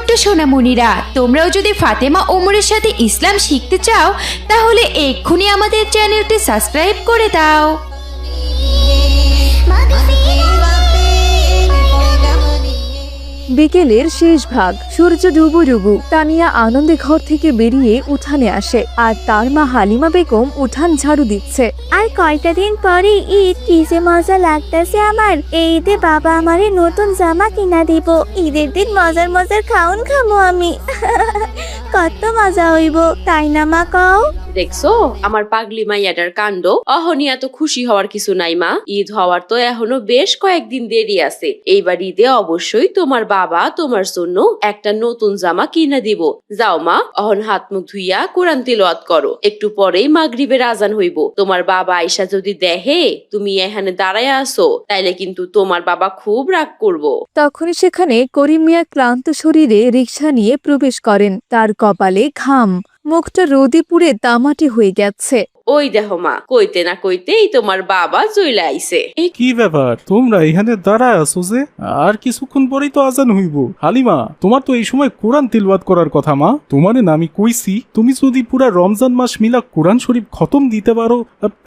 ছোট্ট সোনামণিরা, তোমরাও যদি ফাতেমা ওমরের সাথে ইসলাম শিখতে চাও তাহলে এক্ষুনি আমাদের চ্যানেলটি সাবস্ক্রাইব করে দাও। বিকেলের শেষ ভাগ, সূর্য ডুবু ডুবু। তানিয়া আনন্দে ঘর থেকে বেরিয়ে উঠানে আসে, আর তার মা হালিমা বেগম উঠান ঝাড়ু দিচ্ছে। আর কয়টা দিন পরে ঈদ, কি যে মজা লাগতেছে আমার। এই ঈদে বাবা আমারে নতুন জামা কিনা দিব। ঈদের দিন মজার মজার খাওন খামো আমি। কত মজা হইব, তাই না মা কও? দেখছো আমার পাগলি মাইয়াটার কাণ্ড। অহনিয়া তো খুশি হওয়ার কিছু নাই মা, ঈদ হওয়ার তো এখনো বেশ কয়েকদিন দেরি আছে। এইবার ঈদে অবশ্যই তোমার বাবা তোমার জন্য একটা নতুন জামা কিনে দিব। যাও মা, অহন হাত মুখ ধুইয়া কোরআন তিলাওয়াত করো। একটু পরেই মাগরিবের আজান হইব। তোমার বাবা আইসা যদি দেখে তুমি এখানে দাঁড়ায় আসো, তাইলে কিন্তু তোমার বাবা খুব রাগ করবো। তখনই সেখানে করিম মিয়া ক্লান্ত শরীরে রিকশা নিয়ে প্রবেশ করেন। তার কপালে ঘাম, মুখটা রোদে পুড়ে তামাটে হয়ে গেছে। ওই দেখো মা, কইতে না কইতেই তোমার বাবা চলে আইছে। কি ব্যাপার, তোমরা এখানে দাঁড়ায় আছো যে? আর কিছুক্ষণ পরেই তো আজান হইব। হালিমা, তোমার তো এই সময় কোরআন তিলওয়াত করার কথা। মা, তোমারে না আমি কইছি, তুমি যদি পুরা রমজান মাস মিলা কোরআন শরীফ খতম দিতে পারো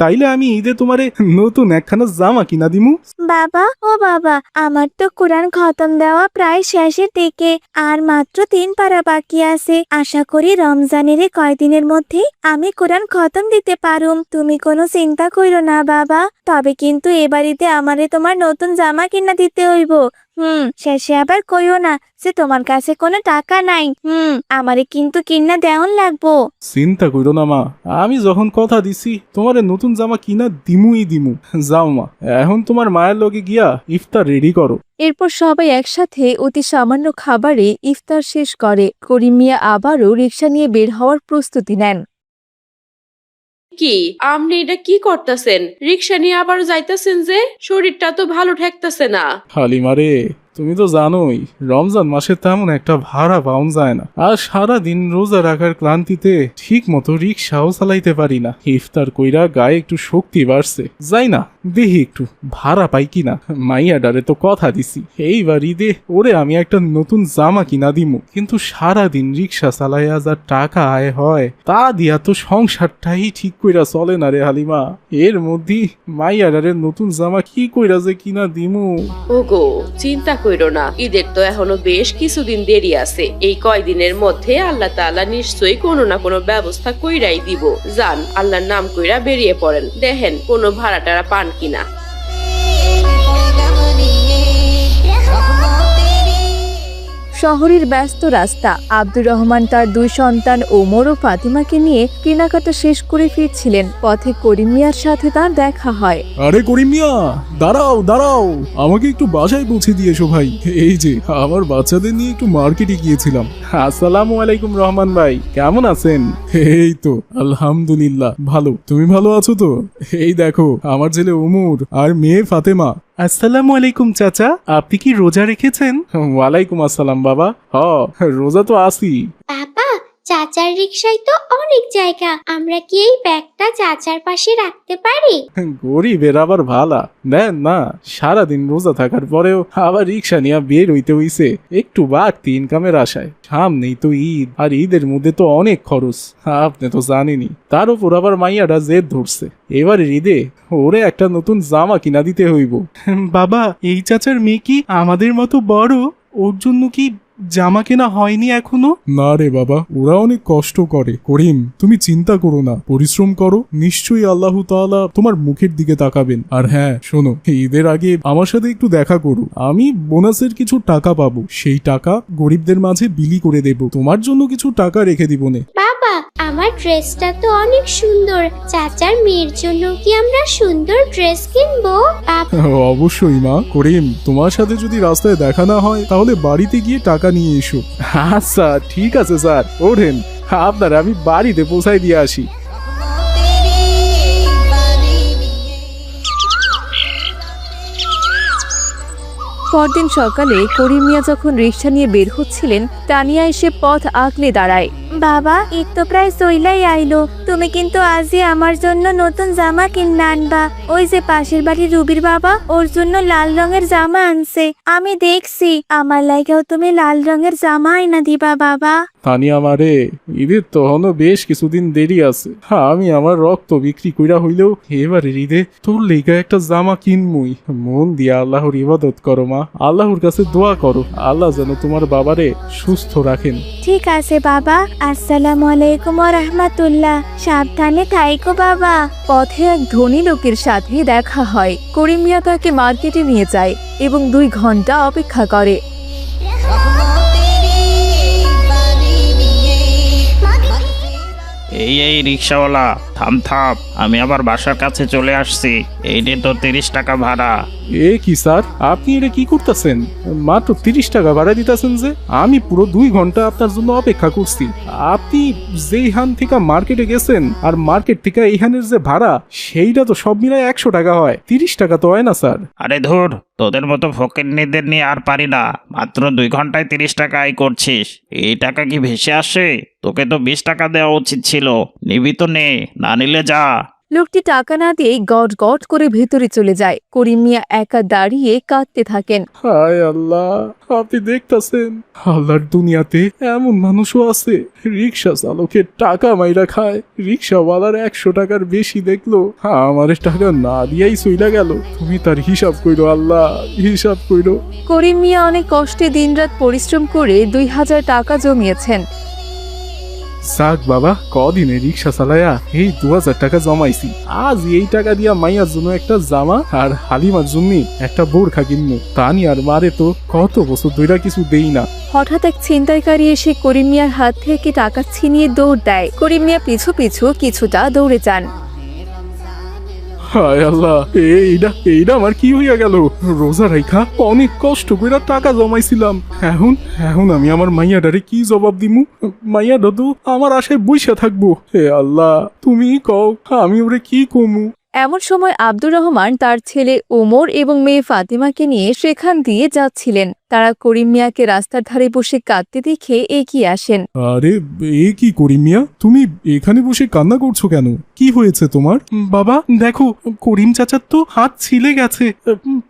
তাইলে আমি ঈদে তোমারে নতুন একখানা জামা কিনা দিমু। বাবা, ও বাবা, আমার তো কোরআন খতম দেওয়া প্রায় শেষের দিকে, আর মাত্র 3 পারা বাকি আছে। আশা করি রমজানের কয়দিনের মধ্যে আমি কোরআন খতম দিতে পারুম। তুমি কোনো চিন্তা কইরো না বাবা। তবে কিন্তু এবারিতে আমারে তোমার নতুন জামা কিনা দিতে হইব। শেষে আবার কইও না যে তোমার কাছে কোনো টাকা নাই। আমারে কিন্তু কিনা দেওয়ান লাগবো। চিন্তা কইরো না মা, আমি যখন কথা দিছি তোমারে নতুন জামা কিনা দিমুই দিমু। যাও মা, এখন তোমার মায়ের লগে গিয়া ইফতার রেডি করো। এরপর সবাই একসাথে অতি সামান্য খাবারে ইফতার শেষ করে। করিম মিয়া আবারও রিকশা নিয়ে বের হওয়ার প্রস্তুতি নেন। কি আপনি এটা কি করতেছেন? রিক্সা নিয়ে আবার যাইতেছেন যে? শরীরটা তো ভালো ঠেকতেছে না। হালিমারে, তুমি তো জানোই রমজান মাসে তেমন একটা ভাড়া পাওয়া যায় না, আর সারা দিন রোজা রাখার ক্লান্তিতে ঠিক মতো রিক্সাও চালাইতে পারি না। ইফতার কইরা গায়ে একটু শক্তি বাড়ছে, যাই না দেখি একটু ভাড়া পাই কিনা। মাইয়াডারে তো কথা দিছি এইবার ঈদে ওরে আমি একটা নতুন জামা কিনা দিমু, কিন্তু সারা দিন রিক্সা চালাইয়া যা টাকা আয় হয় তা দিয়া তো সংসারটাই ঠিক কইরা চলে না রে হালিমা। এর মধ্যে মাইয়াডারে নতুন জামা কি কইরা যে কিনা দিমু। ওগো, চিন্তা কইরো না, ঈদের তো এখনো বেশ কিছুদিন দেরি আছে। এই কয়দিনের মধ্যে আল্লাহ তাআলা নিশ্চয়ই কোনো না কোনো ব্যবস্থা কইরাই দিব। যান, আল্লাহর নাম কইরা বেরিয়ে পড়েন, দেখেন কোনো ভাড়া টাড়া পান কিনা। শহরের ব্যস্ত রাস্তা। আব্দুর রহমান তার 2 সন্তান ওমর ও ফাতিমাকে নিয়ে কেনাকাটা শেষ করে ফিরছিলেন। পথে করিম মিয়ার সাথে তার দেখা হয়। আরে করিম মিয়া, দাঁড়াও দাঁড়াও, আমাকে একটু বাসায় পৌঁছে দিয়ে এসো ভাই। এই যে আমার বাচ্চাদের নিয়ে একটু মার্কেটে গিয়েছিলাম। আসসালামু আলাইকুম রহমান ভাই, কেমন আছেন? এই তো আলহামদুলিল্লাহ ভালো, তুমি ভালো আছো তো? এই দেখো আমার ছেলে ওমর আর মেয়ে ফাতেমা। আসসালামু আলাইকুম চাচা, আপনি কি রোজা রেখেছেন? ওয়ালাইকুম আসসালাম বাবা, রোজা তো আছি। বাবা, চাচার রিক্সায় তো অনেক জায়গা, আমরা কি এই ব্যাগটা চাচার পাশে রাখতে পারি? গরিবের আবার ভালা নেন না, সারাদিন রোজা থাকার পরেও আবার রিক্সা নিয়ে বের হইতে হইছে একটু বাড়তি ইনকামের আশায়। সামনেই তো ঈদ, আর ঈদের মধ্যে তো অনেক খরচ, আপনি তো জানেনই। তার উপর আবার মাইয়াটা জেদ ধরছে, এবারে ঈদে ওরে একটা নতুন জামা কিনা দিতে হইব। বাবা, এই চাচার মেয়ে কি আমাদের মতো বড়? ওর জন্য কি জামা কেনা হয়নি এখনো? না রে বাবা, ওরা অনেক কষ্ট করে। করিম, তুমি চিন্তা করো না, পরিশ্রম করো, নিশ্চয়ই আল্লাহ তাআলা তোমার মুখের দিকে তাকাবেন। আর হ্যাঁ শোনো, ঈদের আগে আমার সাথে একটু দেখা করো, আমি বোনাসের কিছু টাকা পাবো, সেই টাকা গরিবদের মাঝে বিলি করে দেব। তোমার জন্য কিছু টাকা রেখে দিব নে। বাবা, আমার ড্রেসটা তো অনেক সুন্দর, চাচার মেয়ের জন্য কি আমরা সুন্দর ড্রেস কিনবো? অবশ্যই মা। করিম, তোমার সাথে যদি রাস্তায় দেখা না হয় তাহলে বাড়িতে গিয়ে টাকা নিয়ে এসো। আচ্ছা ঠিক আছে স্যার, ওঠেন, আপনার আমি বাড়িতে পৌঁছাই দিয়ে আসি। পরদিন সকালে করিম মিয়া যখন রিকশা নিয়ে বের হচ্ছিলেন, তানিয়া এসে পথ আগলে দাঁড়ায়। বাবা, ঈদ তো প্রায় চইলাই আইলো, তুমি কিন্তু আজই আমার জন্য নতুন জামা কিনে আনবা। ওই যে পাশের বাড়ির রুবির বাবা ওর জন্য লাল রঙের জামা আনছে, আমি দেখছি। আমার লাগেও তুমি লাল রঙের জামা আইনা দিবা বাবা। তানিয়া মারে, ঈদের তো হনো বেশ কিছুদিন দেরি আছে। আমি আমার রক্ত বিক্রি কইরা হইলেও এবারের ঈদে তোর লেগা একটা জামা কিনমুই। মন দিয়ে আল্লাহর ইবাদত করো মা, আল্লাহর কাছে দোয়া করো আল্লাহ যেন তোমার বাবারে সুস্থ রাখেন। ঠিক আছে বাবা, আসসালামু আলাইকুম ওয়া রাহমাতুল্লাহ। সাবধানে থাইকো বাবা। পথে এক ধনী লোকের সাথে দেখা হয়। করিম মিয়া তাকে মার্কেটে নিয়ে যায় এবং 2 ঘন্টা অপেক্ষা করে। এই রিক্সাওয়ালা, থাম থাম, আমি আবার বাসার কাছে চলে আসছি। এই নে তো 30 টাকা ভাড়া। এ কি স্যার, আপনি এটা কি করতেছেন? মাত্র 30 টাকা ভাড়া দিতেছেন যে? আমি পুরো 2 ঘন্টা আপনার জন্য অপেক্ষা করছি। আপনি যেইখান থেকে মার্কেটে গেছেন আর মার্কেট থেকে এইখানের যে ভাড়া, সেইটা তো সব মিলায় 100 টাকা হয়, 30 টাকা তো হয় না স্যার। আরে ধুর, তোদের মতো ফকিন্নিদের নিয়ে আর পারি না। মাত্র 2 ঘন্টায় 30 টাকা আয় করছিস, এই টাকা কি ভেসে আসে? তোকে তো 20 টাকা দেওয়া উচিত ছিল। নিবি তো নে, না নিলে যা। লোকটি টাকা না দিয়ে গট গট করে ভেতরে চলে যায়। করিম মিয়া একা দাঁড়িয়ে কাঁদতে থাকেন। হায় আল্লাহ, আপনি দেখতাছেন আল্লাহর দুনিয়াতে এমন মানুষও আছে রিক্সা চালকের টাকা মাইরা খায়। রিক্সাওয়ালার 100 টাকার বেশি দেখলো, আমার টাকা না দিয়াই চইলা গেল। তুমি তার হিসাব কইরো আল্লাহ, হিসাব কইরো। করিম মিয়া অনেক কষ্টে দিনরাত পরিশ্রম করে 2000 টাকা জমিয়েছেন। যাক বাবা, কদিনে রিক্সা চালায়া এই 2000 টাকা জমাইছি। আজ এই টাকা দিয়া মাইয়ার জন্য একটা জামা আর হালিমার জন্য একটা বোরখা কিনবো। তানি আর মারে তো কত বছর ধইরা কিছু দেই না। হঠাৎ এক ছিনতাইকারী এসে করিম মিয়ার হাত থেকে টাকা ছিনিয়ে দৌড় দেয়। করিম মিয়া পিছু পিছু কিছুটা দৌড়ে যান। হায় আল্লাহ, এইটা আমার কি হইয়া গেল? রোজা রাইখা অনেক কষ্ট কইরা টাকা জমাইছিলাম, এখন আমি আমার মাইয়াডারে কি জবাব দিমু? মাইয়াডা তো আমার আশায় বইসা থাকবো। হে আল্লাহ, তুমি কও আমি ওরে কি কমু? এমন সময় আব্দুর রহমান তার ছেলে ওমর এবং মেয়ে ফাতিমাকে নিয়ে সেখান দিয়ে যাচ্ছিলেন। তারা করিম মিয়াকে রাস্তার ধারে বসে কাঁদতে দেখে এগিয়ে আসেন। আরে এ কি করিম মিয়া, তুমি এখানে বসে কান্না করছো কেন? কি হয়েছে তোমার? বাবা দেখো, করিম চাচার তো হাত ছিলে গেছে।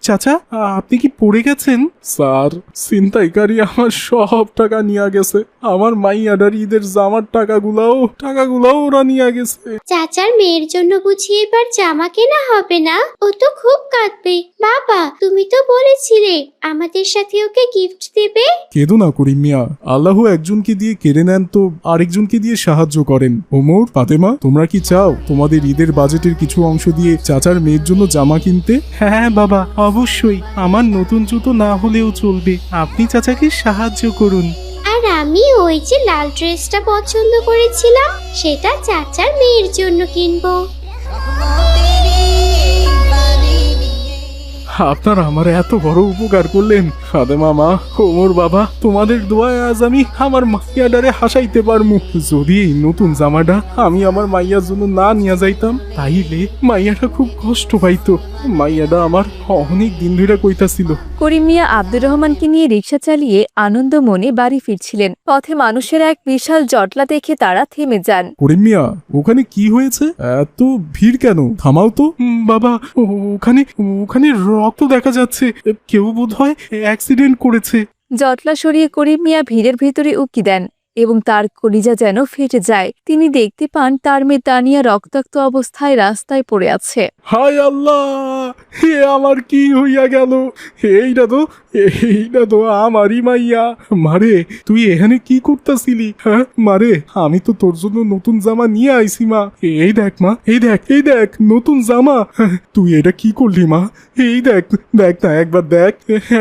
চাচা, আপনি কি পড়ে গেছেন? স্যার, ছিনতাইকারী আমার সব টাকা নিয়ে গেছে। আমার মাইয়াডার ঈদের জামার টাকাগুলাও ওরা নিয়ে গেছে। চাচার মেয়ের জন্য বুঝি এবার জামা কেনা হবে না? ও তো খুব কাঁদবে। বাবা, তুমি তো বলেছিলে আমাদের সাথে ওকে গিফট দেবে। কেঁদো না করিম মিয়া, আল্লাহ একজনকে দিয়ে কেড়ে নেন তো আরেকজনকে দিয়ে সাহায্য করেন। ওমর, ফাতেমা, তোমরা কি চাও তোমাদের ঈদের বাজেটের কিছু অংশ দিয়ে চাচার মেয়ের জন্য জামা কিনতে? হ্যাঁ বাবা, অবশ্যই। আমার নতুন জুতো না হলেও চলবে, আপনি চাচাকে সাহায্য করুন। আর আমি ওই যে লাল ড্রেসটা পছন্দ করেছিলাম, সেটা চাচার মেয়ের জন্য কিনবো। আপনারা আমার এত বড় উপকার করলেন। ফাতেমা মা, ওমর বাবা, তোমাদের দোয়ায় আজ আমি আমার মাইয়াডারে হাসাইতে পারমু। যদি এই নতুন জামাটা আমি আমার মাইয়ার জন্য না নিয়ে যাইতাম, তাইলে মাইয়াটা খুব কষ্ট পাইতো। মাইয়াটা আমার অনেক দিন ধরে কইতাছিল। করিম মিয়া আব্দুর রহমানকে নিয়ে রিকশা চালিয়ে আনন্দ মনে বাড়ি ফিরছিলেন। পথে মানুষের এক বিশাল জটলা দেখে তারা থেমে যান। করিম মিয়া, ওখানে কি হয়েছে? এত ভিড় কেন? থামাও তো। বাবা, ওখানে রক্ত দেখা যাচ্ছে। কেউ বোধহয় অ্যাক্সিডেন্ট করেছে। জটলা সরিয়ে করিম মিয়া ভিড়ের ভিতরে উকি দেন এবং তার কলিজা যেন ফেটে যায়। তিনি দেখতে পান তার মেয়ে তানিয়া রক্তাক্ত অবস্থায় রাস্তায় পড়ে আছে। হায় আল্লাহ, হে আমার কি হইয়া গেল? এইটা তো আমারই মাইয়া। মারে, তুই এখানে কি করতেছিলি? হ্যাঁ মারে, আমি তো তোর জন্য নতুন জামা নিয়ে আইছি মা। এই দেখ মা, এই দেখ নতুন জামা। তুই এটা কি করলি মা? এই দেখ না, একবার দেখ,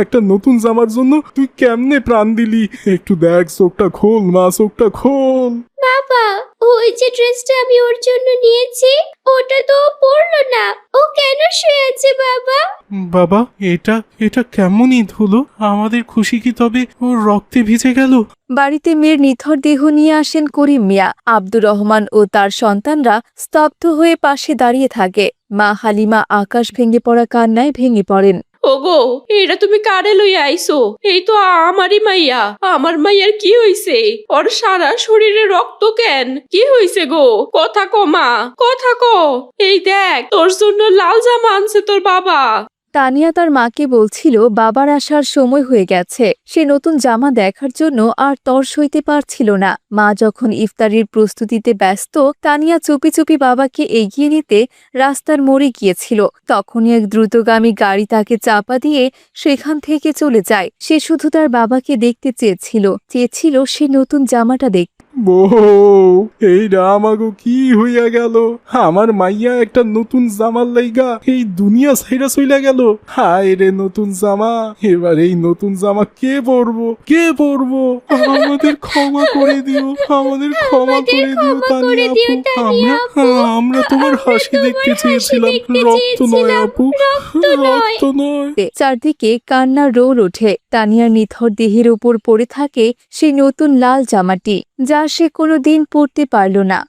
একটা নতুন জামার জন্য তুই কেমনে প্রাণ দিলি। একটু দেখ, চোখটা খোল মা, চোখটা খোল। বাবা, ওই যে ড্রেসটা আমি ওর জন্য নিয়েছি, ওটা তো ও পরলো না। ও কেন শুয়ে আছে বাবা? বাবা, এটা কেমন ঈদ হলো? আমাদের খুশি কি তবে ওর রক্তে ভিজে গেল? বাড়িতে মেয়ের নিথর দেহ নিয়ে আসেন করিম মিয়া। আব্দুর রহমান ও তার সন্তানরা স্তব্ধ হয়ে পাশে দাঁড়িয়ে থাকে। মা হালিমা আকাশ ভেঙে পড়া কান্নায় ভেঙে পড়েন। ওগো, এটা তুমি কারে লইয়া আইছো? এই তো আমারই মাইয়া। আমার মাইয়ার কি হইছে? ওর সারা শরীরে রক্ত কেন? কি হইছে গো? কথা কমা, কথা ক। এই দেখ, তোর জন্য লাল জামা আনছে তোর বাবা। তানিয়া তার মাকে বলছিল বাবার আসার সময় হয়ে গেছে। সে নতুন জামা দেখার জন্য আর তর সইতে পারছিল না। মা যখন ইফতারির প্রস্তুতিতে ব্যস্ত, তানিয়া চুপি চুপি বাবাকে এগিয়ে নিতে রাস্তার মোড়ে গিয়েছিল। তখনই এক দ্রুতগামী গাড়ি তাকে চাপা দিয়ে সেখান থেকে চলে যায়। সে শুধু তার বাবাকে দেখতে চেয়েছিল সে নতুন জামাটা দেখতে। বউ, এইটা আমাগো কি হইয়া গেল? আমার মাইয়া একটা নতুন জামার লাইগা এই দুনিয়া ছাইরা চইলা গেল। হায় রে নতুন জামা, এবার এই নতুন জামা কে পরবো? কে পরবো? আমাদের ক্ষমা করে দিও, আমাদের ক্ষমা করে দিও তানিয়া আপু। আমরা তোমার হাসি দেখতে চেয়েছিলাম, রক্ত নয় আপু, রক্ত নয়। চারদিকে কান্নার রোল ওঠে। তানিয়ার নিথর দেহের উপর পড়ে থাকে সেই নতুন লাল জামাটি, যা সে কোনোদিন পরতে পারল না।